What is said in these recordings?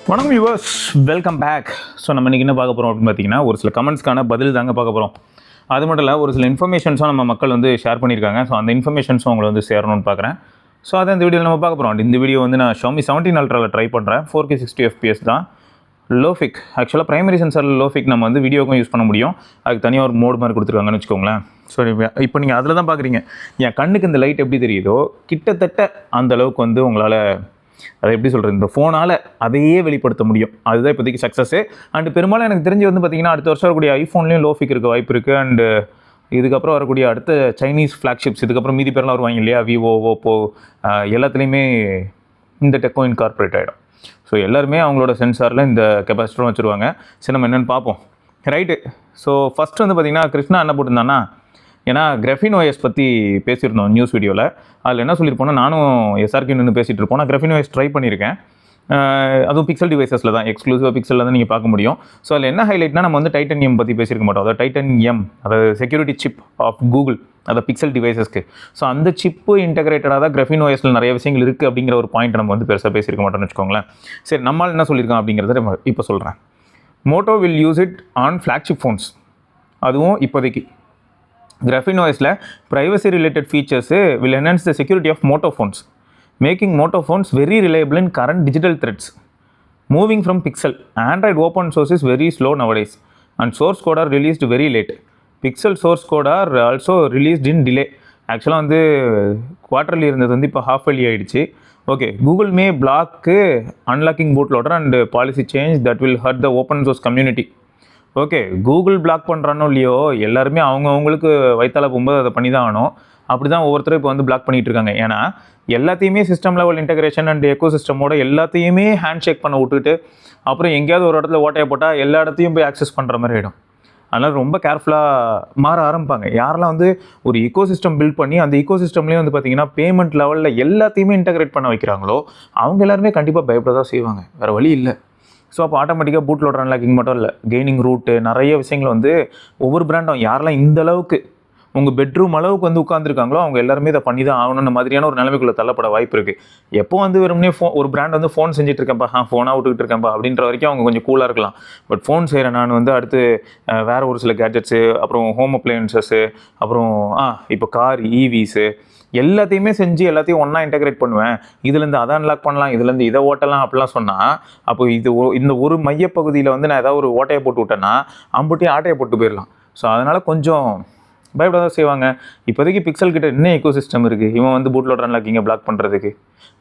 வணக்கம் viewers, welcome back. So நம்ம இன்றைக்கி என்ன பார்க்க போகிறோம் அப்படின்னு பார்த்தீங்கன்னா, ஒரு சில கமெண்ட்ஸ்க்கான பதில் தாங்க பார்க்க போகிறோம். அது மட்டும் இல்லை, ஒரு சில இன்ஃபர்மேஷன்ஸும் நம்ம மக்கள் வந்து ஷேர் பண்ணியிருக்காங்க. ஸோ அந்த இன்ஃபர்மேஷன்ஸும் உங்களை வந்து சேரணும்னு பார்க்குறேன். ஸோ அதை இந்த வீடியோவில் நம்ம பார்க்க போகிறோம். இந்த வீடியோ வந்து நான் Xiaomi 17 Ultraவில் ட்ரை பண்ணுறேன். 4K 60 FPS தான். லோஃபிக் ஆக்சுவலாக ப்ரைமரி சென்சாரில் லோஃபிக் நம்ம வந்து வீடியோக்கும் யூஸ் பண்ண முடியும். அதுக்கு தனியாக ஒரு மோட் மாதிரி கொடுத்துருக்காங்கன்னு வச்சுக்கோங்களேன். ஸோ இப்போ நீங்கள் அதில் தான் பார்க்குறீங்க. என் கண்ணுக்கு இந்த லைட் எப்படி தெரியுதோ கிட்டத்தட்ட அந்தளவுக்கு வந்து உங்களால் அதை எப்படி சொல்கிறது, இந்த ஃபோனால் அதையே வெளிப்படுத்த முடியும். அதுதான் இப்போதைக்கு சக்ஸஸ்ஸு. அண்டு பெரும்பாலும் எனக்கு தெரிஞ்சு வந்து பார்த்திங்கன்னா, அடுத்த வருஷம் வரக்கூடிய ஐஃபோன்லேயும் லோஃபிக் இருக்க வாய்ப்பு இருக்குது. அண்டு இதுக்கப்புறம் வரக்கூடிய அடுத்த சைனீஸ் ஃப்ளாக்ஷிப்ஸ், இதுக்கப்புறம் மீதி பேர்லாம் வருவாங்க இல்லையா, விவோ, ஓப்போ, எல்லாத்துலேயுமே இந்த டெக்கும் இன்கார்பரேட் ஆகிடும். ஸோ எல்லாருமே அவங்களோட சென்சாரில் இந்த கெப்பாசிட்டரும் வச்சுருவாங்க. சரி, நம்ம என்னென்னு பார்ப்போம். ரைட்டு. ஸோ ஃபஸ்ட்டு வந்து பார்த்திங்கன்னா, கிருஷ்ணா என்ன போட்டிருந்தான்னா, ஏன்னா கிராஃபின் OS பற்றி பேசியிருந்தோம் நியூஸ் வீடியோவில். அதில் என்ன சொல்லியிருப்போன்னா, நானும் SRK நின்று பேசிகிட்டு இருப்போம். நான் கிராஃபின் OS ட்ரை பண்ணியிருக்கேன். அதுவும் பிக்சல் டிவைசஸில் தான், எக்ஸ்க்ளூசிவாக பிக்சலில் தான் நீங்கள் பார்க்க முடியும். ஸோ அதில் என்ன ஹைலைட்னா, நம்ம வந்து டைட்டனியம் பற்றி பேசியிருக்க மாட்டோம். அதாவது டைட்டனியம், அதாவது செக்யூரிட்டி சிப் ஆஃப் கூகுள், அதை பிக்சல் டிவைசஸ்க்கு. ஸோ அந்த சிப்பு இன்டகிரேட்டடாக தான் கிராஃபின் OSல நிறைய விஷயங்கள் இருக்குது அப்படிங்கிற ஒரு பாயிண்ட் நம்ம வந்து பெருசாக பேசியிருக்க மாட்டோம்னு வச்சுக்கோங்களேன். சரி, நம்மளால் என்ன சொல்லியிருக்கோம் அப்படிங்கிறத நம்ம இப்போ சொல்கிறேன். Moto will use it on flagship phones. அதுவும் இப்போதைக்கு கிராஃபின் OSல privacy related features will enhance the security of Moto phones, making Moto phones very reliable in current digital threats. Moving from Pixel, Android open source is very slow nowadays and source code are released very late. Pixel source code are also released in delay. ஆக்சுவலாக வந்து quarterly இருந்தது வந்து இப்போ half yearly ஆகிடுச்சு. Okay, Google May block unlocking boot loader and policy change that will hurt the open source community. Okay, Google block பண்ணுறானோ இல்லையோ, எல்லாருமே அவங்களுக்கு வயிற்றால போகும்போது அதை பண்ணி தான் ஆகணும். அப்படி தான் ஒவ்வொருத்தரும் இப்போ வந்து பிளாக் பண்ணிகிட்டு இருக்காங்க. ஏன்னா எல்லாத்தையுமே சிஸ்டம் லெவல் இன்டகிரேஷன் அண்ட் எக்கோ சிஸ்டமோட எல்லாத்தையுமே ஹேண்ட் ஷேக் பண்ண விட்டுட்டு அப்புறம் எங்கேயாவது ஒரு இடத்துல ஓட்டையை போட்டால் எல்லா இடத்தையும் போய் ஆக்சஸ் பண்ணுற மாதிரி ஆகிடும். அதனால் ரொம்ப கேர்ஃபுல்லாக மாற ஆரம்பிப்பாங்க. யாரெல்லாம் வந்து ஒரு ஈக்கோ சிஸ்டம் பில்ட் பண்ணி அந்த ஈக்கோ சிஸ்டம்லேயே வந்து பார்த்திங்கன்னா பேமெண்ட் லெவலில் எல்லாத்தையுமே இன்டகிரேட் பண்ண வைக்கிறாங்களோ அவங்க எல்லாருமே கண்டிப்பாக பயப்பட தான் செய்வாங்க, வேறு வழி இல்லை. ஸோ அப்போ ஆட்டோமேட்டிக்காக பூட் லோடர் அன்லாக்கிங் மட்டும் இல்லை, கெய்னிங் ரூட்டு, நிறைய விஷயங்கள் வந்து ஒவ்வொரு பிராண்டும் யாரெல்லாம் இந்த அளவுக்கு உங்கள் பெட்ரூம் அளவுக்கு வந்து உட்காந்துருக்காங்களோ அவங்க எல்லாருமே இதை பண்ணி தான் ஆகணும்னு மாதிரியான ஒரு நிலைமைக்குள்ளே தள்ளப்பட வாய்ப்பு இருக்குது. எப்போ வந்து வெறுமனே ஒரு பிராண்ட் வந்து ஃபோன் செஞ்சுட்டு இருக்கேன்ப்பா, ஃபோனாக விட்டுக்கிட்டு இருக்கேன்ப்பா அப்படின்ற வரைக்கும் அவங்க கொஞ்சம் கூலாக இருக்கலாம். பட் ஃபோன் செய்கிறேன் நான் வந்து அடுத்து வேறு ஒரு சில கேட்ஜெட்ஸு, அப்புறம் ஹோம் அப்ளையன்சஸ்ஸு, அப்புறம் இப்போ கார், EVஸு எல்லாத்தையுமே செஞ்சு எல்லாத்தையும் ஒன்றா இன்டகிரேட் பண்ணுவேன், இதுலேருந்து அதை அன்லாக் பண்ணலாம், இதுலேருந்து இதை ஓட்டலாம் அப்படிலாம் சொன்னால், அப்போ இந்த ஒரு மையப்பகுதியில் வந்து நான் ஏதாவது ஒரு ஓட்டையை போட்டு விட்டேன்னா அம்புட்டையும் ஆட்டையை போட்டு போயிடலாம். ஸோ அதனால் கொஞ்சம் பயப்பட தான் செய்வாங்க. இப்போதைக்கு பிக்சல் கிட்ட என்ன எக்கோ சிஸ்டம் இருக்குது, இவன் வந்து பூட் லோடர் அன்லாக்கிங்கை பிளாக் பண்ணுறதுக்கு.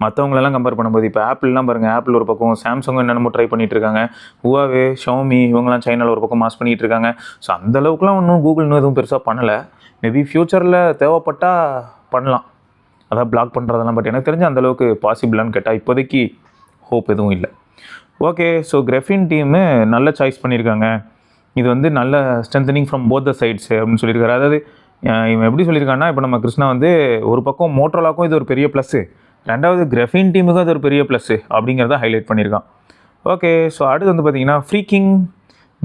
மற்றவங்களெல்லாம் கம்பேர் பண்ணும்போது இப்போ ஆப்பிள்லாம் பாருங்கள், ஆப்பிள் ஒரு பக்கம், சாம்சங் என்னென்னமோ ட்ரை பண்ணிகிட்டு இருக்காங்க, ஹுவாவே, ஷாமி இவங்கலாம் சைனாவில் ஒரு பக்கம் மாஸ் பண்ணிகிட்டு இருக்காங்க. ஸோ அந்தளவுக்குலாம் ஒன்றும் கூகுள் இன்னும் எதுவும் பெருசாக பண்ணலை. மேபி ஃப்யூச்சரில் தேவைப்பட்டால் பண்ணலாம், அதான் பிளாக் பண்ணுறதெல்லாம். பட் எனக்கு தெரிஞ்ச அந்தளவுக்கு பாசிபிளான்னு கேட்டால் இப்போதைக்கு ஹோப் எதுவும் இல்லை. ஓகே, ஸோ கிராஃபின் டீமு நல்ல சாய்ஸ் பண்ணியிருக்காங்க. இது வந்து நல்ல ஸ்ட்ரென்தனிங் ஃப்ரம் போத் த சைட்ஸு அப்படின்னு சொல்லியிருக்காரு. அதாவது இவன் எப்படி சொல்லியிருக்காங்கன்னா, இப்போ நம்ம கிருஷ்ணா வந்து ஒரு பக்கம் மோட்டோரோலாக்கும் இது ஒரு பெரிய ப்ளஸ்ஸு, ரெண்டாவது கிராஃபின் டீமுக்கும் அது ஒரு பெரிய ப்ளஸ்ஸு அப்படிங்கிறத ஹைலைட் பண்ணியிருக்கான். ஓகே, ஸோ அடுத்து வந்து பார்த்திங்கன்னா ஃப்ரீக்கிங்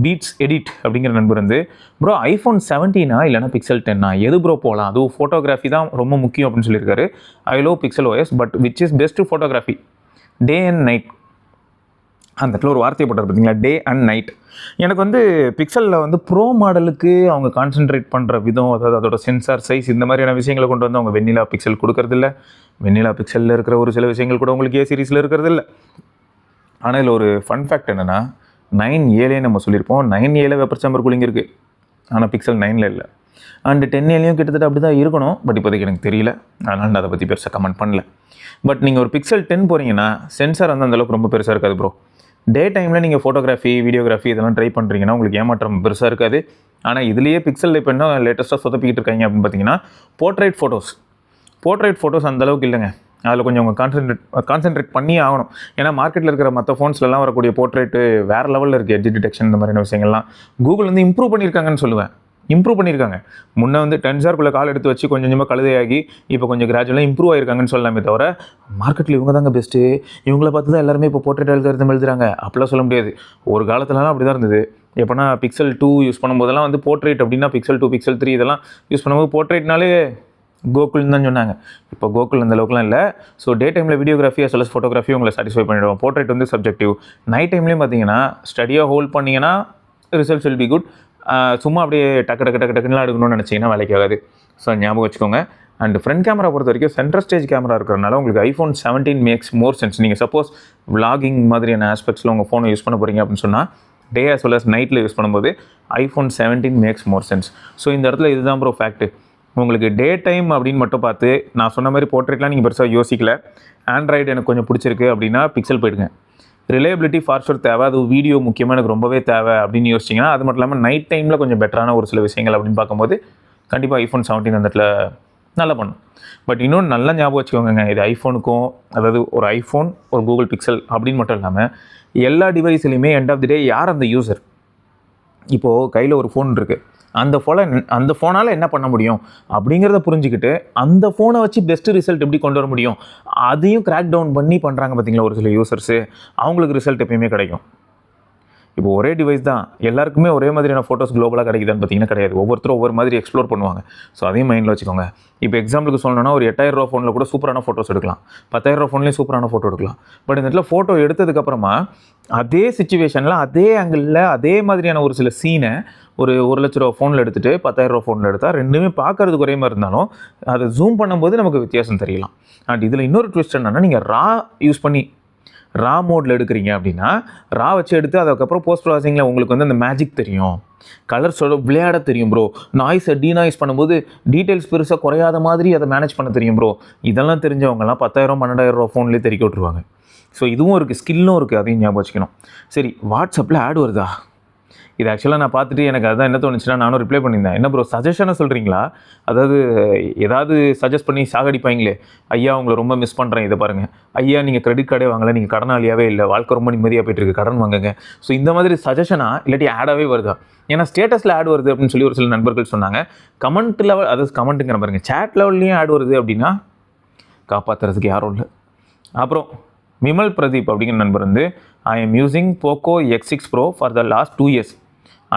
பீட்ஸ் எடிட் அப்படிங்கிற நண்பர் வந்து, ப்ரோ iPhone 17 இல்லைனா பிக்சல் 10 எது ப்ரோ போகலாம், அதுவும் ஃபோட்டோகிராஃபி தான் ரொம்ப முக்கியம் அப்படின்னு சொல்லியிருக்காரு. I love pixel OS but which is best photography, day and night. அந்த இடத்துல ஒரு வார்த்தையை போட்டார் பார்த்தீங்களா, டே அண்ட் நைட். எனக்கு வந்து பிக்சலில் வந்து ப்ரோ மாடலுக்கு அவங்க கான்சென்ட்ரேட் பண்ணுற விதம், அதாவது அதோட சென்சார் சைஸ், இந்த மாதிரியான விஷயங்களை கொண்டு வந்து அவங்க வெண்ணிலா பிக்சல் கொடுக்கறதில்ல. வெண்ணிலா பிக்சலில் இருக்கிற ஒரு சில விஷயங்கள் கூட உங்களுக்கு A சீரிஸில் இருக்கிறதில்ல. ஆனால் இதில் ஒரு ஃபன் ஃபேக்ட் என்னென்னா, 9Aலே நம்ம சொல்லியிருப்போம், 9Aல வெப்பர் சேம்பர் கூலிங் இருக்குது, ஆனால் பிக்சல் 9ல் இல்லை. அண்டு 10Aலையும் கிட்டத்தட்ட அப்படி தான் இருக்கணும். பட் இப்போதைக்கு எனக்கு தெரியல, அதனால் நான் அதை பற்றி பெருசாக கமெண்ட் பண்ணல. பட் நீங்கள் ஒரு பிக்சல் 10 போகிறீங்கன்னா சென்சார் வந்து அந்தளவுக்கு ரொம்ப பெருசாக இருக்காது ப்ரோ. டே டைமில் நீங்கள் ஃபோட்டோகிராஃபி, வீடியோகிராஃபி இதெல்லாம் ட்ரை பண்ணுறீங்கன்னா உங்களுக்கு ஏமாற்றம் பெருசாக இருக்காது. ஆனால் இதுலேயே பிக்சலில் இப்போ என்ன லேட்டஸ்ட்டாக சொதப்பிக்கிட்டு இருக்காங்க அப்படின்னு பார்த்தீங்கன்னா, போர்ட்ரைட் ஃபோட்டோஸ் அந்தளவுக்கு இல்லைங்க. அதில் கொஞ்சம் அவங்க கான்சென்ட்ரேட் பண்ணி ஆகணும். ஏன்னா மார்க்கெட்டில் இருக்கிற மற்ற ஃபோன்ஸ்லாம் வரக்கூடிய போர்ட்ரேட்டு வேறு லெவலில் இருக்குது. எட்ஜ் டிடெக்ஷன் இந்த மாதிரியான விஷயங்கள்லாம் கூகுள் வந்து இம்ப்ரூவ் பண்ணியிருக்காங்கன்னு சொல்லுவேன். முன்னே வந்து 10,000 கால் எடுத்து வச்சு கொஞ்சம் கொஞ்சமாக கழுதையாகி இப்போ கொஞ்சம் கிராஜுவலாக இம்ப்ரூவ் ஆகிருக்காங்கன்னு சொல்லலாமே தவிர, மார்க்கெட்டில் இவங்க தாங்க பெஸ்ட்டு, இவங்கள பார்த்து தான் எல்லாருமே இப்போ போர்ட்ரேட் அல்காரிதம் எழுதுறாங்க அப்படிலாம் சொல்ல முடியாது. ஒரு காலத்துலலாம் அப்படி தான் இருந்தது. எப்போனா பிக்சல் 2 யூஸ் பண்ணும்போதெல்லாம் வந்து போர்ட்ரேட் அப்படின்னா பிக்சல் 2, பிக்சல் 3 இதெல்லாம் யூஸ் பண்ணும்போது போர்ட்ரேட்னாலே கோகுல்னு தான் சொன்னாங்க. இப்போ கோகுல் அந்த அளவுக்குலாம் இல்லை. ஸோ டே டைமில் videography as well as photography உங்களை சாட்டிஸ்ஃபை பண்ணிவிடுவோம். போர்ட்ரேட் வந்து சப்ஜெக்டிவ். நைட் டைம்லேயும் பார்த்தீங்கன்னா ஸ்டடியாக ஹோல்ட் பண்ணிங்கன்னா ரிசல்ட்ஸ் வில் பி குட். சும்மா அப்படியே டக்குலாம் எடுக்கணும்னு நினச்சிங்கன்னா வேலைக்கு ஆகாது. ஸோ ஞாபகம் வச்சுக்கோங்க. அண்ட் ஃப்ரண்ட் கேமரா பொறுத்த வரைக்கும் சென்ட்ரல் ஸ்டேஜ் கேமரா இருக்கிறனால உங்களுக்கு iPhone 17 மேக்ஸ் மோர் சென்ஸ். நீங்கள் சப்போஸ் vlogging மாதிரியான ஆஸ்பெக்ட்ஸில் உங்கள் ஃபோனை யூஸ் பண்ண போகிறீங்க அப்படின்னு சொன்னால் டே as well as நைட்டில் யூஸ் பண்ணும்போது iPhone 17 மேக்ஸ் மோர் சென்ஸ். ஸோ இந்த இடத்துல இதுதான் ப்ரோ ஃபேக்ட்டு. உங்களுக்கு டே டைம் அப்படின்னு மட்டும் பார்த்து நான் சொன்ன மாதிரி போர்ட்ரேட்லாம் நீங்கள் பெருசாக யோசிக்கல, ஆண்ட்ராய்டு எனக்கு கொஞ்சம் பிடிச்சிருக்கு அப்படின்னா பிக்சல் போயிடுங்க. ரிலையபிலிட்டி ஃபார் தேவை, அது வீடியோ முக்கியமாக எனக்கு ரொம்பவே தேவை அப்படின்னு யோசிச்சிங்கன்னா, அது மட்டும் இல்லாமல் நைட் டைமில் கொஞ்சம் பெட்டரான ஒரு சில விஷயங்கள் அப்படின்னு பார்க்கும்போது கண்டிப்பாக iPhone 17 அந்த இடத்துல நல்லா பண்ணும். பட் இன்னொன்று நல்லா ஞாபகம் வச்சுக்கோங்க, இது ஐஃபோனுக்கும், அதாவது ஒரு ஐஃபோன் ஒரு கூகுள் பிக்சல் அப்படின்னு மட்டும் இல்லாமல் எல்லா டிவைஸ்லையுமே எண்ட் ஆஃப் தி டே யார் அந்த யூசர். இப்போது கையில் ஒரு ஃபோன் இருக்குது, அந்த ஃபோனால் என்ன பண்ண முடியும் அப்படிங்கிறத புரிஞ்சுக்கிட்டு அந்த ஃபோனை வச்சு பெஸ்ட்டு ரிசல்ட் எப்படி கொண்டு வர முடியும் அதையும் கிராக் டவுன் பண்ணி பண்ணுறாங்க பார்த்தீங்களா ஒரு சில யூசர்ஸு. அவங்களுக்கு ரிசல்ட் எப்பயுமே கிடைக்கும். இப்போ ஒரே டிவைஸ் தான் எல்லாருக்குமே ஒரே மாதிரியான ஃபோட்டோஸ் குளோபலாக கிடைக்குதான்னு பார்த்தீங்கன்னா கிடையாது. ஒவ்வொருத்தரும் ஒவ்வொரு மாதிரி எக்ஸ்ப்ளோர் பண்ணுவாங்க. ஸோ அதையும் மைண்டில் வச்சுக்கோங்க. இப்போ எக்ஸாம்பிளுக்கு சொல்லணும்னா ஒரு 8000 ரூபா ஃபோனில் கூட சூப்பரான ஃபோட்டோஸ் எடுக்கலாம், 10,000 ரூபா ஃபோன்லேயும் சூப்பரான ஃபோட்டோ எடுக்கலாம். பட் இந்த இடத்துல ஃபோட்டோ எடுத்ததுக்கப்புறமா அதே சிச்சுவேஷனில் அதே ஆங்கிளில் அதே மாதிரியான ஒரு சில சீனை ஒரு 1,00,000 ரூபா ஃபோனில் எடுத்துகிட்டு 10,000 ரூபா ஃபோனில் எடுத்தால் ரெண்டுமே பார்க்கறதுக்கு ஒரே மாதிரி இருந்தாலும் அதை ஜூம் பண்ணும்போது நமக்கு வித்தியாசம் தெரியலாம். அண்ட் இதில் இன்னொரு ட்விஸ்ட் என்னென்னா, நீங்கள் யூஸ் பண்ணி ரா மோடில் எடுக்கிறீங்க அப்படின்னா ரா வச்சு எடுத்து அதுக்கப்புறம் போஸ்ட் ப்ராசஸிங்கில் உங்களுக்கு வந்து அந்த மேஜிக் தெரியும், கலர்ஸோட விளையாட தெரியும் ப்ரோ, நாய்ஸை டீநாய்ஸ் பண்ணும்போது டீட்டெயில்ஸ் பெருசாக குறையாத மாதிரி அதை மேனேஜ் பண்ண தெரியும் ப்ரோ. இதெல்லாம் தெரிஞ்சவங்கலாம் 10,000 12,000 ரூபா ஃபோன்லேயே தெறிக்க விட்ருவாங்க. ஸோ இதுவும் இருக்குது, ஸ்கில்லும் இருக்குது, அதையும் ஞாபகம் வச்சுக்கணும். சரி, வாட்ஸ்அப்பில் ஆட் வருதா? இது ஆக்சுவலாக நான் பார்த்துட்டு எனக்கு அதான் என்ன தோணுச்சுன்னா, நானும் ரிப்ளை பண்ணியிருந்தேன். என்ன ப்ரோ சஜஷனை சொல்கிறீங்களா? அதாவது ஏதாவது சஜஸ்ட் பண்ணி சாகடிப்பாங்களே, ஐயா உங்களை ரொம்ப மிஸ் பண்ணுறேன், இதை பாருங்கள் ஐயா, நீங்கள் கிரெடிட் கார்டே வாங்கலை, நீங்கள் கடனாளியாகவே இல்லை, வாழ்க்கை ரொம்ப நிம்மதியாக போய்ட்டுருக்கு, கடன் வாங்குங்க. ஸோ இந்த மாதிரி சஜஷனாக இல்லாட்டி ஆடாகவே வருதா? ஏன்னா ஸ்டேட்டஸில் ஆட் வருது அப்படின்னு சொல்லி ஒரு சில நண்பர்கள் சொன்னாங்க. கமெண்ட் லெவல், அதாவது கமெண்ட்டுங்கிற பாருங்கள், சேட் லெவல்லையும் ஆட் வருது அப்படின்னா காப்பாற்றுறதுக்கு யாரும் இல்லை. அப்புறம் விமல் பிரதீப் அப்படிங்கிற நண்பர் வந்து, I am using Poco X6 Pro for the last 2 years.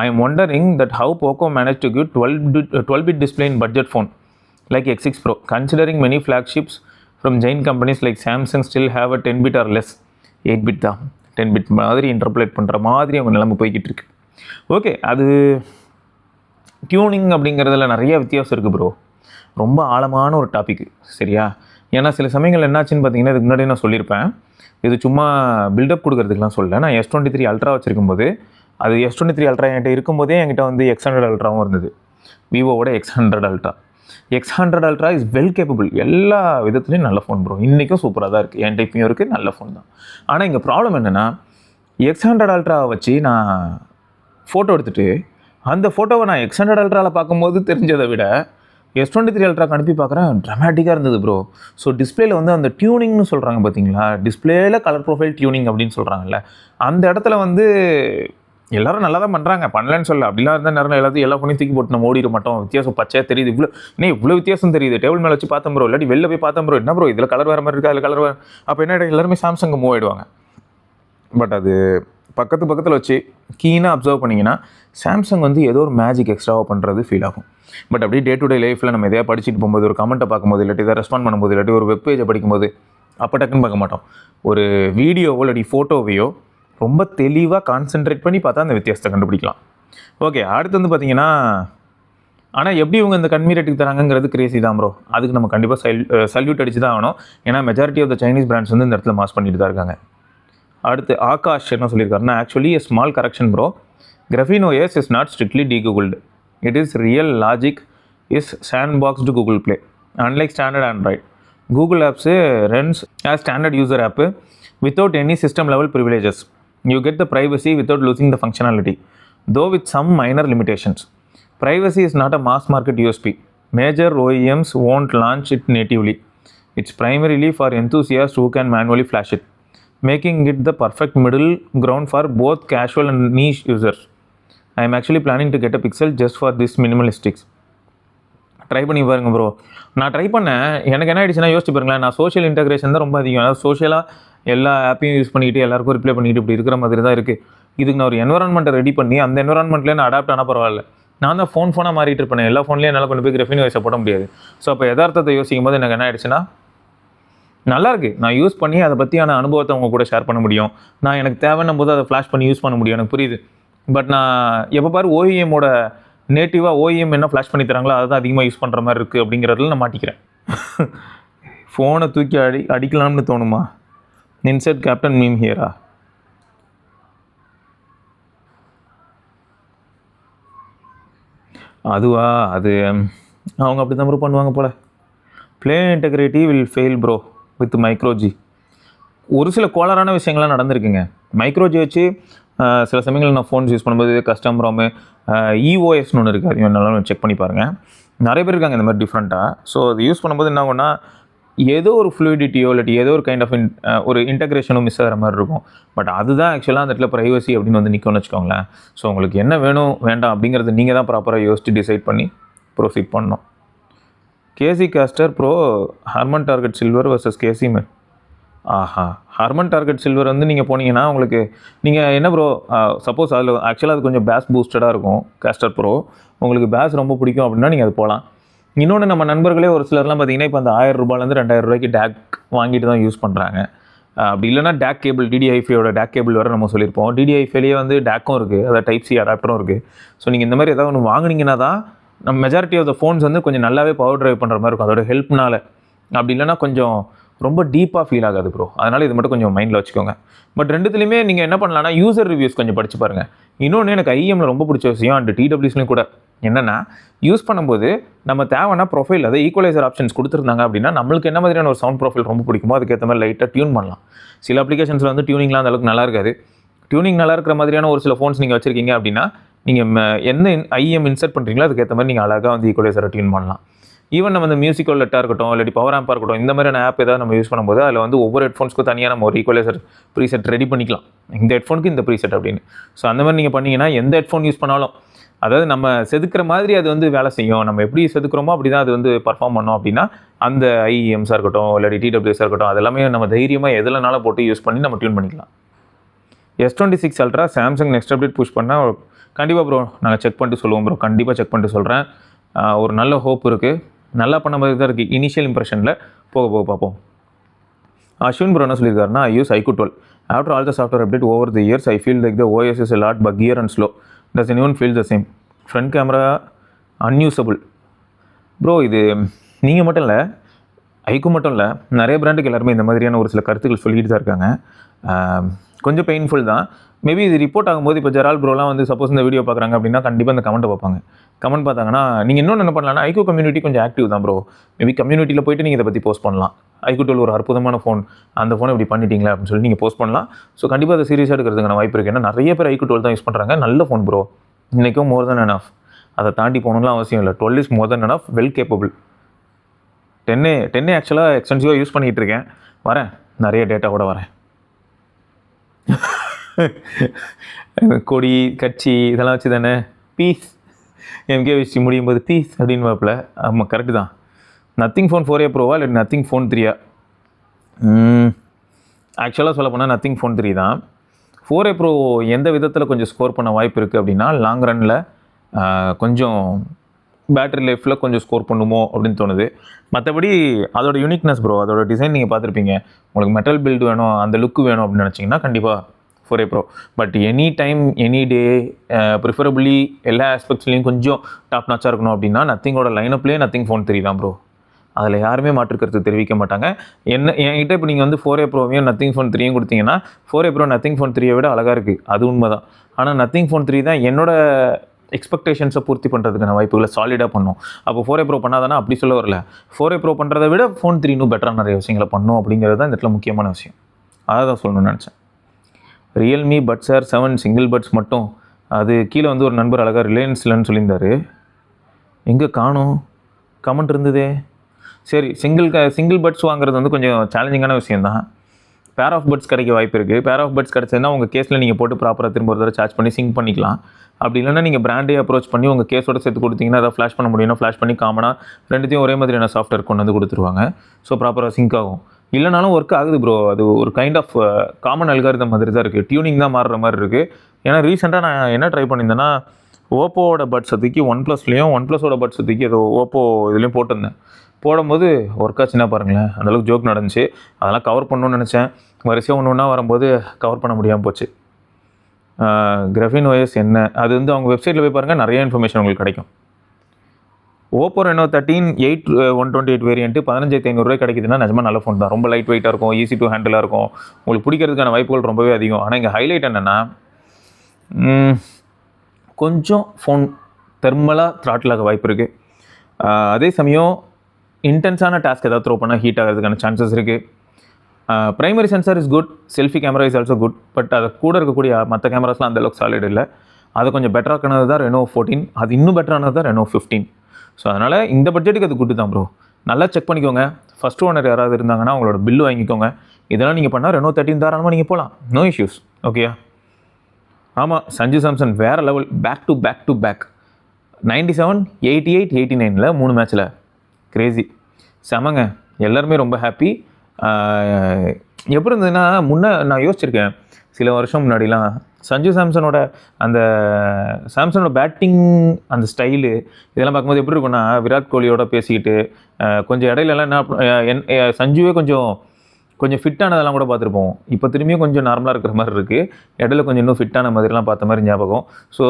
I am wondering that how Poco managed to give 12-bit display in budget phone like X6 Pro, considering many flagships from giant companies like Samsung still have a 10-bit or less. 8-bit தான், 10-bit மாதிரி இன்டர்பிளேட் பண்ணுற மாதிரி அவங்க நிலைமை போய்கிட்டு இருக்கு. Okay, அது tuning அப்படிங்கிறதுல நிறைய வித்தியாசம் இருக்குது ப்ரோ. ரொம்ப ஆழமான ஒரு டாபிக், சரியா? ஏன்னா சில சமயங்கள் என்னாச்சுன்னு பார்த்தீங்கன்னா, இதுக்கு முன்னாடி நான் சொல்லியிருப்பேன், இது சும்மா பில்டப் கொடுக்கறதுக்குலாம் சொல்லலை. நான் S23 அல்ட்ரா வச்சுருக்கும் போது, அது S23 அல்ட்ரா என்கிட்ட இருக்கும்போதே என்கிட்ட வந்து X100 அல்ட்ராவும் இருந்தது, விவோவோட X100 ultra. X100 ultra is well capable, எல்லா விதத்துலையும் நல்ல ஃபோன் ப்ரோ. இன்றைக்கும் சூப்பராக தான் இருக்குது, என் டைப்பையும் இருக்குது, நல்ல ஃபோன் தான். ஆனால் இங்கே ப்ராப்ளம் என்னென்னா, X100 அல்ட்ராவை வச்சு நான் ஃபோட்டோ எடுத்துகிட்டு அந்த ஃபோட்டோவை நான் X100 அல்ட்ராவில் பார்க்கும்போது தெரிஞ்சதை விட S23 அல்ட்ராக்கு அனுப்பி பார்க்குறேன், ட்ராமேட்டிக்காக இருந்தது ப்ரோ. ஸோ டிஸ்பிளேல வந்து அந்த டியூனிங்னு சொல்கிறாங்க பார்த்தீங்களா, டிஸ்பிளேல கலர் ப்ரொஃபைல் டியூனிங் அப்படின்னு சொல்கிறாங்கல்ல, அந்த இடத்துல வந்து எல்லோரும் நல்லா தான் பண்ணுறாங்க, பண்ணலன்னு சொல்ல. அப்படிலாம் இருந்தால் நேரம் எல்லாத்தையும் எல்லா ஃபோனையும் தூக்கி போட்டு நம்ம ஓடிட மாட்டோம். வித்தியாசம் பச்சையாக தெரியுது, இவ்வளோ வித்தியாசம் தெரியுது, டேபிள் மேலே வச்சு பார்த்தோம் ப்ரோ, இல்லாட்டி வெளில போய் பார்த்தோம் ப்ரோ, என்ன ப்ரோ இதில் கலர் வேறு மாதிரி இருக்குது, அதில் கலர் வேறு. அப்போ என்ன எல்லாருமே சாம்சங் மூவ் ஆகிடுவாங்க. பட் அது பக்கத்தில் வச்சு கீனாக அப்சர்வ் பண்ணிங்கன்னா சாம்சங் வந்து ஏதோ ஒரு மேஜிக் எக்ஸ்ட்ராவாக பண்ணுறது ஃபீல் ஆகும். பட் அப்படியே டே டு டே லைஃப்பில் நம்ம எதையா படிச்சுட்டு போகும்போது, ஒரு கமெண்ட்டை பார்க்கும்போது, இல்லாட்டி எதாவது ரெஸ்பாண்ட் பண்ணும்போது, இல்லாட்டி ஒரு வெப் பேஜை படிக்கும்போது அப்போ டக்குன்னு பார்க்க மாட்டோம். ஒரு வீடியோவோ இல்லாட்டி ஃபோட்டோவையோ ரொம்ப தெளிவாக கான்சென்ட்ரேட் பண்ணி பார்த்தா அந்த வித்தியாசத்தை கண்டுபிடிக்கலாம். ஓகே, அடுத்து வந்து பார்த்தீங்கன்னா, ஆனால் எப்படி இவங்க இந்த கம்மி ரேட்டுக்கு தராங்கிறது கிரேசி தான் ப்ரோ. அதுக்கு நம்ம கண்டிப்பாக சல்யூட் அடிச்சு தான் ஆகணும். ஏன்னா majority of the Chinese brands வந்து இந்த இடத்துல மாஸ் பண்ணிட்டு தான் இருக்காங்க. அடுத்து ஆகாஷ் என்ன சொல்லியிருக்காருன்னா, actually a small correction bro, Graphene OS is not strictly de-googled. It is real logic is sandboxed Google Play. Unlike standard Android, Google Apps runs as standard user app without any system level privileges. You get the privacy without losing the functionality, though with some minor limitations. Privacy is not a mass market USP. Major OEMs won't launch it natively. It's primarily for enthusiasts who can manually flash it, making it the perfect middle ground for both casual and niche users. I am actually planning to get a Pixel just for this minimalistics. Try பண்ணி பாருங்க bro. நான் try பண்ணேன், எனக்கு என்ன ஆகிடுச்சுன்னா யோசிச்சு பாருங்களேன், நான் சோஷியல் இன்டெகிரேஷன் தான் ரொம்ப அதிகம். அதாவது சோஷியலாக எல்லா ஆப்பையும் யூஸ் பண்ணிக்கிட்டு எல்லாருக்கும் ரிப்ளை பண்ணிக்கிட்டு இப்படி இருக்கிற மாதிரி தான் இருக்குது. இதுக்கு நான் ஒரு என்வரான்மெண்ட்டை ரெடி பண்ணி அந்த என்வரான்மெண்ட்லேயே நான் அடாப்ட் ஆனால் பரவாயில்ல, நான் தான் ஃபோனாக மாறிட்டு இருப்பேன். எல்லா ஃபோன்லேயும் என்னால் கொண்டு போய் கிராஃபின் வாய்ஸை போட முடியாது. ஸோ அப்போ யதார்த்தத்தை யோசிக்கும் போது எனக்கு என்ன ஆயிடுச்சுன்னா, நல்லாயிருக்கு, நான் யூஸ் பண்ணி அதை பற்றியான அனுபவத்தை அவங்க கூட ஷேர் பண்ண முடியும். நான் எனக்கு தேவைன்னும் போது அதை ஃப்ளாஷ் பண்ணி யூஸ் பண்ண முடியும், எனக்கு புரியுது. பட் நான் எப்போ பாரு ஓஇஎம்மோட நேட்டிவாக ஓஇஎம் என்ன ஃப்ளாஷ் பண்ணி தராங்களோ அதை தான் அதிகமாக யூஸ் பண்ணுற மாதிரி இருக்குது அப்படிங்கிறதுல நான் மாட்டிக்கிறேன். ஃபோனை தூக்கி அடிக்கலாம்னு தோணுமா? இன்செர்ட் கேப்டன் மீம் ஹியரா? அதுவா, அது அவங்க அப்படி தான் ப்ரோ பண்ணுவாங்க போல். Play integrity will fail bro with microG. ஒரு சில கோளாறான விஷயங்கள்லாம் நடந்திருக்குங்க மைக்ரோஜி வச்சு. சில சமயங்கள் நான் ஃபோன்ஸ் யூஸ் பண்ணும்போது கஸ்டம் ரோமு இஓஎஸ்னு ஒன்று இருக்குது, அதையும் நல்லா செக் பண்ணி பாருங்கள். நிறைய பேர் இருக்காங்க இந்த மாதிரி டிஃப்ரெண்ட்டாக. ஸோ அது யூஸ் பண்ணும்போது என்ன ஆகும்னா, ஏதோ ஒரு ஃப்ளூயிடிட்டியோ இல்லாட்டி ஏதோ ஒரு கைண்ட் ஆஃப் ஒரு இன்டெகிரேஷனும் மிஸ் ஆகிற மாதிரி இருக்கும். பட் அதுதான் ஆக்சுவலாக அந்த இடத்துல ப்ரைவசி அப்படின்னு வந்து நிற்கும்னு வச்சுக்கோங்களேன். ஸோ உங்களுக்கு என்ன வேணும் வேண்டாம் அப்படிங்கிறது நீங்கள் தான் ப்ராப்பராக யோசிச்சு டிசைட் பண்ணி ப்ரொசீட் பண்ணணும். KC caster bro Harman target silver versus KC man. ஆஹா, ஹர்மன் டார்கெட் சில்வர் வந்து நீங்கள் போனீங்கன்னா உங்களுக்கு நீங்கள் என்ன ப்ரோ, சப்போஸ் அதில் ஆக்சுவலாக அது கொஞ்சம் பேஸ் பூஸ்டடாக இருக்கும் காஸ்டர் ப்ரோ. உங்களுக்கு பேஸ் ரொம்ப பிடிக்கும் அப்படின்னா நீங்கள் அது போகலாம். இன்னொன்று, நம்ம நண்பர்களே ஒரு சிலர்லாம் பார்த்தீங்கன்னா இப்போ அந்த 1000 ரூபாயிலேருந்து 2000 ரூபாய்க்கு டேக் வாங்கிட்டு தான் யூஸ் பண்ணுறாங்க. அப்படி இல்லைனா டேக் கேபிள், டிடிஐஃபையோட டேக் கேபிள் வர நம்ம சொல்லியிருப்போம். டிடிஐஃபைலேயே வந்து டேக்கும் இருக்குது, அதாவது டைப் சி அடாப்டரும் இருக்குது. ஸோ நீங்கள் இந்த மாதிரி ஏதாவது ஒன்று வாங்கினீங்கன்னா தான் நம்ம மெஜாரிட்டி ஆஃப் த ஃபோன்ஸ் வந்து கொஞ்சம் நல்லாவே பவர் ட்ரைவ் பண்ணுற மாதிரி இருக்கும் அதோட ஹெல்ப்னால. அப்படி இல்லைனா கொஞ்சம் ரொம்ப டீப்பாக ஃபீல் ஆகாது ப்ரோ. அதனால் இது மட்டும் கொஞ்சம் மைண்டில் வச்சுக்கோங்க. பட் ரெண்டுத்துலையுமே நீங்கள் என்ன பண்ணலாம்னா, யூசர் ரிவ்யூஸ் கொஞ்சம் படித்து பாருங்கள். இன்னொன்று எனக்கு ஐஎம்மில் ரொம்ப பிடிச்ச விஷயம் அண்ட் டிடபிள்யூஸ்லையும் கூட என்னென்னா, யூஸ் பண்ணும்போது நம்ம தேவைன்னா ப்ரொஃபைல், அதை ஈக்குவலைசர் ஆப்ஷன்ஸ் கொடுத்துருந்தாங்க அப்படின்னா நம்மளுக்கு என்ன மாதிரியான ஒரு சவுண்ட் ப்ரொஃபைல் ரொம்ப பிடிக்குமோ அதுக்கேற்ற மாதிரி லைட்டாக டியூன் பண்ணலாம். சில அப்ளிகேஷன்ஸில் வந்து டியூனிங்லாம் அந்த அளவுக்கு நல்லா இருக்காது. டியூனிங் நல்லா இருக்கிற மாதிரியான ஒரு சில ஃபோன்ஸ் நீங்கள் வச்சுருக்கீங்க அப்படின்னா, நீங்கள் என்ன ஐஎம் இன்சர்ட் பண்ணுறீங்களோ அதுக்கேற்ற மாதிரி நீங்கள் அழகாக வந்து ஈக்குவலைசரை டியூன் பண்ணலாம். ஈவன் நம்ம இந்த மியூசிக் லெட்டாக இருக்கட்டும், இல்லாட்டி பவர் ஆம்பாக இருக்கட்டும், இந்த மாதிரியான ஆப் ஏதாவது நம்ம யூஸ் பண்ணும்போது அதில் வந்து ஒவ்வொரு ஹெட்ஃபோன்ஸ்க்கும் தனியாக நம்ம ஒரு ஈக்குவலைசர் ப்ரீசெட் ரெடி பண்ணிக்கலாம். இந்த ஹெட்ஃபோனுக்கு இந்த ப்ரீசெட் அப்படின்னு. ஸோ அந்த மாதிரி நீங்கள் பண்ணிங்கன்னா எந்த ஹெட்ஃபோன் யூஸ் பண்ணாலும், அதாவது நம்ம செதுக்கிற மாதிரி அது வந்து வேலை செய்யும். நம்ம எப்படி செதுக்கிறோமோ அப்படி தான் அது வந்து பர்ஃபார்ம் பண்ணோம் அப்படின்னா, அந்த ஐஎம்ஸாக இருக்கட்டும் இல்லாட்டி டிடபிள்யூஸாக இருக்கட்டும், அதெல்லாமே நம்ம தைரியமாக எதுலனாலும் போட்டு யூஸ் பண்ணி நம்ம டியூன் பண்ணிக்கலாம். S26 ultra Samsung next update push பண்ணால் கண்டிப்பாக ப்ரோ நாங்கள் செக் பண்ணிட்டு சொல்லுவோம் ப்ரோ. கண்டிப்பாக செக் பண்ணிட்டு சொல்கிறேன். ஒரு நல்ல ஹோப் இருக்குது, நல்லா பண்ண மாதிரி தான் இருக்குது. இனிஷியல் இம்ப்ரெஷனில் போக போக பார்ப்போம். அஸ்வின் ப்ரோ என்ன சொல்லியிருக்காருன்னா, I use iQOO 12. After all the software update over the years I feel like the OS is a lot buggier and slow. Does anyone feel the same? Front camera unusable. Bro இது நீங்கள் மட்டும் இல்லை, iQOO மட்டும் இல்லை, நிறைய பிராண்டுக்கு எல்லாருமே இந்த மாதிரியான ஒரு சில கருத்துக்கள் சொல்லிட்டு தான் இருக்காங்க. கொஞ்சம் பெயின்ஃபுல் தான். மேபி இது ரிப்போர்ட் ஆகும்போது இப்போ ஜெரால் ப்ரோலாம் வந்து சப்போஸ் இந்த வீடியோ பார்க்குறாங்க அப்படின்னா கண்டிப்பாக இந்த கமெண்ட்டை பார்ப்பாங்க. கமெண்ட் பார்த்தாங்கன்னா நீங்கள் இன்னொன்று என்ன பண்ணலாம்னா, iQOO கம்யூனிட்டி கொஞ்சம் ஆக்டிவ் தான் ப்ரோ. மேபி கம்யூனிட்டியில் போய்ட்டு நீங்கள் இதை பற்றி போஸ்ட் பண்ணலாம். iQOO 12 ஒரு அற்புதமான ஃபோன், அந்த ஃபோனை இப்படி பண்ணிட்டீங்களா அப்படின்னு சொல்லி நீங்கள் போஸ்ட் பண்ணலாம். ஸோ கண்டிப்பாக அதை சீரியஸாக எடுக்கிறதுக்கான வாய்ப்பு இருக்குது. ஏன்னா நிறைய பேர் iQOO 12 தான் யூஸ் பண்ணுறாங்க. நல்ல ஃபோன் ப்ரோ, இன்றைக்கும் மோர் தென் எனஃப். அதை தாண்டி போகணும்லாம் அவசியம் இல்லை. 12 is more then enough, well capable. 10 ஆக்சுவலாக எக்ஸ்டென்சிவாக யூஸ் பண்ணிகிட்டு இருக்கேன். வரேன், நிறைய டேட்டாவோட வரேன். கொடி கட்சி இதெல்லாம் வச்சு தானே பீஸ் எம்கே வச்சு முடியும் போது பீஸ் அப்படின்னு பார்ப்பல. ஆமாம், கரெக்டு தான். நத்திங் ஃபோன் 4A ப்ரோவா இல்லை நத்திங் ஃபோன் 3 ஆக்சுவலாக சொல்ல போனால் நத்திங் ஃபோன் 3 தான். 4A ப்ரோ எந்த விதத்தில் கொஞ்சம் ஸ்கோர் பண்ண வாய்ப்பு இருக்குது அப்படின்னா, லாங் ரனில் கொஞ்சம் பேட்டரி லைஃப்பில் கொஞ்சம் ஸ்கோர் பண்ணுமோ அப்படின்னு தோணுது. மற்றபடி அதோட யூனிக்னஸ் ப்ரோ, அதோட டிசைன் நீங்கள் பார்த்துருப்பீங்க. உங்களுக்கு மெட்டல் பில்டு வேணும், அந்த லுக்கு வேணும் அப்படின்னு நினச்சிங்கன்னா கண்டிப்பாக 4A bro. But any time any day preferably எல்லா ஆஸ்பெக்ட்ஸ்லேயும் கொஞ்சம் டாப் நாச்சாக இருக்கணும் அப்படின்னா நத்திங்கோட லைனப்லேயே நத்திங் ஃபோன் 3 தான் ப்ரோ. அதில் யாருமே மாற்றுக்கிறது தெரிவிக்க மாட்டாங்க. என்கிட்ட இப்போ நீங்கள் வந்து 4A ப்ரோவையும் நத்திங் ஃபோன் 3யும் கொடுத்தீங்கன்னா 4A ப்ரோ நத்திங் ஃபோன் 3யை விட அழகாக இருக்குது, அது உண்மை தான். ஆனால் நத்திங் ஃபோன் 3 தான் என்னோட எக்ஸ்பெக்டேஷன்ஸை பூர்த்தி பண்ணுறதுக்கான வாய்ப்புகளை சாலிடாக பண்ணும். அப்போ 4A ப்ரோ பண்ணாதானே அப்படி சொல்ல வரல. 4A ப்ரோ பண்ணுறதை விட ஃபோன் 3 இன்னும் பெட்டராக நிறைய விஷயங்களை பண்ணும் அப்படிங்கிறது தான் இந்த இடத்துல முக்கியமான விஷயம். அதை தான் சொல்லணும்னு நினச்சேன். Realme buds air 7 single buds மட்டும். அது கீழே வந்து ஒரு நண்பர் அழகாக ரிலையன்ஸ்லன்னு சொல்லியிருந்தார். எங்கே காணோம், கமெண்ட் இருந்ததே. சரி, சிங்கிள் பட்ஸ் வாங்குறது வந்து கொஞ்சம் சேலஞ்சிங்கான விஷயந்தான். பேர் ஆஃப் பட்ஸ் கிடைக்க வாய்ப்பு இருக்குது. பேர் ஆஃப் பட்ஸ் கிடச்சதுன்னா உங்கள் கேஸில் நீங்கள் போட்டு ப்ராப்பராக திரும்ப ஒரு தடவை சார்ஜ் பண்ணி சிங்க் பண்ணிக்கலாம். அப்படி இல்லைனா நீங்கள் பிராண்டே அப்ரோச் பண்ணி உங்கள் கேஸோட சேர்த்து கொடுத்தீங்கன்னா அதை ஃப்ளாஷ் பண்ண முடியும்னா ஃப்ளாஷ் பண்ணி காமனாக ரெண்டுத்தையும் ஒரே மாதிரியான சாஃப்ட்வேர் கொண்டு வந்து கொடுத்துருவாங்க. ஸோ ப்ராப்பராக சிங்க் ஆகும். இல்லைனாலும் ஒர்க் ஆகுது ப்ரோ. அது ஒரு கைண்ட் ஆஃப் காமன் அல்காரிதம் மாதிரி தான் இருக்குது. டியூனிங் தான் மாறுற மாதிரி இருக்குது. ஏன்னா ரீசெண்டாக நான் என்ன ட்ரை பண்ணியிருந்தேன்னா, ஓப்போவோட பட்ஸை தூக்கி ஒன் ப்ளஸோட பட்ஸை தூக்கி ஏதோ ஓப்போ இதுலேயும் போட்டிருந்தேன். போடும்போது ஒர்க் ஆச்சுன்னா பாருங்களேன், அந்தளவுக்கு ஜோக் நடந்துச்சு. அதெல்லாம் கவர் பண்ணணும்னு நினச்சேன். வரிசையாக ஒன்று ஒன்றா வரும்போது கவர் பண்ண முடியாமல் போச்சு. கிராஃபின் ஓஎஸ் என்ன, அது வந்து அவங்க வெப்சைட்டில் போய் பாருங்கள், நிறைய இன்ஃபர்மேஷன் உங்களுக்கு கிடைக்கும். ஓப்போ ரெனோ 13 8 128 வேரியன்ட்டு 15,500 கிடைக்குதுன்னா நிஜமாக நல்ல ஃபோன் தான். ரொம்ப லைட் வெயிட்டாக இருக்கும், ஈஸி டு ஹேண்டிலாக இருக்கும், உங்களுக்கு பிடிக்கிறதுக்கான வாய்ப்புகள் ரொம்பவே அதிகம். ஆனால் இங்கே ஹைலைட் என்னென்னா, கொஞ்சம் ஃபோன் தெர்மலாக த்ராட்டில் ஆக வாய்ப்பு இருக்குது. அதே சமயம் இன்டென்ஸான டாஸ்க் ஏதாவது த்ரோ பண்ணால் ஹீட் ஆகிறதுக்கான சான்சஸ் இருக்குது. Primary sensor is good, selfie camera is also good. But அது கூட இருக்கக்கூடிய மற்ற கேமராஸ்லாம் அந்தளவுக்கு சாலிட் இல்லை. அதை கொஞ்சம் பெட்டராக்கானது தான் ரெனோ 14, அது இன்னும் பெட்டரானது தான் ரெனோ 15. ஸோ அதனால் இந்த பட்ஜெட்டுக்கு அது குட்டு தான் ப்ரோ. நல்லா செக் பண்ணிக்கோங்க. ஃபஸ்ட் ஓனர் யாராவது இருந்தாங்கன்னா அவங்களோட பில்லு வாங்கிக்கோங்க. இதெல்லாம் நீங்கள் பண்ணால் ரெனோ 13 தாராளமாக நீங்கள் போகலாம், நோ இஷ்யூஸ். ஓகேயா? ஆமாம், சஞ்சு சாம்சன் வேறு லெவல், பேக் டு பேக் 97, 88, 89 3 மேட்ச்சில் கிரேசி, செமங்க. எல்லாருமே ரொம்ப ஹாப்பி. எப்படி இருந்ததுன்னா, நான் யோசிச்சிருக்கேன் சில வருஷம் முன்னாடிலாம் சஞ்சு சாம்சனோட அந்த சாம்சனோட பேட்டிங் அந்த ஸ்டைலு இதெல்லாம் பார்க்கும்போது எப்படி இருக்குன்னா, விராட் கோலியோட பேசிக்கிட்டு கொஞ்சம் இடையிலலாம் என்ன சஞ்சுவே கொஞ்சம் ஃபிட்டானதெல்லாம் கூட பார்த்துருப்போம். இப்போ திரும்பியும் கொஞ்சம் நார்மலாக இருக்கிற மாதிரி இருக்குது. இடையில கொஞ்சம் இன்னும் ஃபிட்டான மாதிரிலாம் பார்த்த மாதிரி ஞாபகம். ஸோ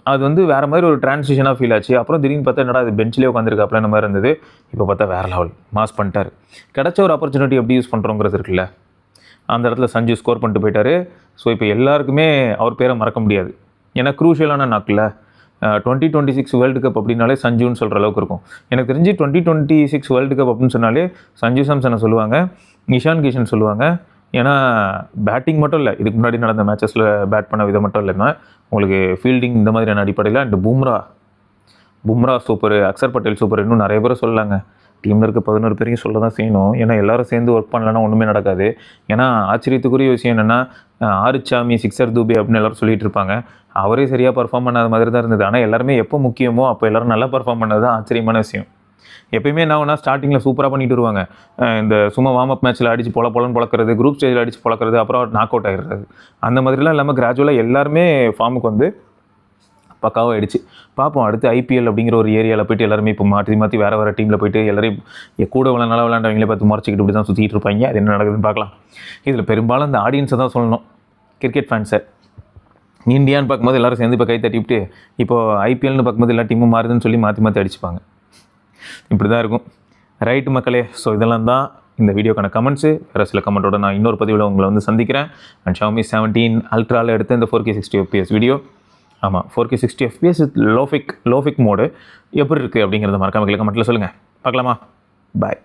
அது வந்து வேறு மாதிரி ஒரு டிரான்சிஷனாக ஃபீல் ஆச்சு. அப்புறம் திடீர்னு பார்த்தா என்னடா அது பெஞ்சிலே உட்காந்துருக்காப்புல இந்த மாதிரி இருந்தது. இப்போ பார்த்தா வேறு லெவல் மாஸ் பண்ணிட்டார். கிடச்ச ஒரு ஆப்பர்ச்சுனிட்டி எப்படி யூஸ் பண்ணுறோங்கிறது இருக்குல்ல, அந்த இடத்துல சஞ்சு ஸ்கோர் பண்ணிட்டு போயிட்டார். ஸோ இப்போ எல்லாருக்குமே அவர் பேரை மறக்க முடியாது. ஏன்னா க்ரூஷியலான நாக்கில் 2026 வேர்ல்டு கப் அப்படின்னாலே சஞ்சுன்னு சொல்கிற அளவுக்கு இருக்கும். எனக்கு தெரிஞ்சு 2026 வேர்ல்டு கப் அப்படின்னு சொன்னாலே சஞ்சு சாம்சனை சொல்லுவாங்க, இஷான் கிஷன் சொல்லுவாங்க. ஏன்னா பேட்டிங் மட்டும் இல்லை, இதுக்கு முன்னாடி நடந்த மேட்சஸில் பேட் பண்ண விதம் மட்டும் இல்லாமல் உங்களுக்கு ஃபீல்டிங் இந்த மாதிரியான அடிப்படையில் and Bumrah super, Axar Patel super, இன்னும் நிறைய பேர் சொல்லலாங்க. டீமில் இருக்க 11 பேரையும் சொல்ல தான் செய்யணும். ஏன்னா எல்லோரும் சேர்ந்து ஒர்க் பண்ணலன்னா ஒன்றுமே நடக்காது. ஏன்னா ஆச்சரியத்துக்குரிய விஷயம் என்னென்னா, ஆரிச்சாமி, சிக்ஸர் தூபே அப்படின்னு எல்லோரும் சொல்லிட்டு இருப்பாங்க. அவரே சரியாக பர்ஃபார்ம் பண்ணாத மாதிரி தான் இருந்தது. ஆனால் எல்லாருமே எப்போ முக்கியமோ அப்போ எல்லோரும் நல்லா பர்ஃபார்ம் பண்ணது தான் ஆச்சரியமான விஷயம். எப்பயுமே என்ன ஒன்றா ஸ்டார்டிங்கில் சூப்பராக பண்ணிட்டு வருவாங்க. இந்த சும்மா வார்ம் அப் மேட்ச்சில் அடித்து பொலன்னு பொழக்கிறது, குரூப் ஸ்டேஜில் அடித்து பொழக்கிறது, அப்புறம் நாக் அவுட் ஆகிடுறது, அந்த மாதிரிலாம் இல்லாமல் கிராஜுவலாக எல்லாருமே ஃபார்முக்கு வந்து பக்காவாக ஆகிடுச்சு. பார்ப்போம் அடுத்து ஐபிஎல் அப்படிங்கிற ஒரு ஏரியாவில் போய்ட்டு எல்லாருமே இப்போ மாற்றி வேறு டீமில் போய்ட்டு எல்லாரையும் கூட நல்லா விளையாண்டவங்களே பார்த்து முறைச்சிக்கிட்டு இப்படி தான் சுற்றிட்டு இருப்பாங்க. அது என்ன நடக்குதுன்னு பார்க்கலாம். இதில் பெரும்பாலும் அந்த ஆடியன்ஸை தான் சொல்லணும், கிரிக்கெட் ஃபேன்ஸை. இந்தியான்னு பார்க்கும்போது எல்லோரும் சேர்ந்து இப்போ கை தட்டிவிட்டு, இப்போது ஐபிஎல்னு பார்க்கும்போது எல்லா டீமும் மாறுதுன்னு சொல்லி மாற்றி அடிச்சுப்பாங்க. இப்படி தான் இருக்கும். ரைட்டு மக்களே, ஸோ இதெல்லாம் தான் இந்த வீடியோக்கான கமெண்ட்ஸு. வேறு சில கமெண்ட்டோட நான் இன்னொரு பதிவில் உங்களை வந்து சந்திக்கிறேன். அண்ட் Xiaomi 17 அல்ட்ராவில் எடுத்த இந்த 4K 60 fps வீடியோ. ஆமாம், 4K 60 fps லோஃபிக் மோடு எப்படி இருக்குது அப்படிங்கிறத மறக்காம கமெண்ட்டில் சொல்லுங்கள். பார்க்கலாமா? பாய்.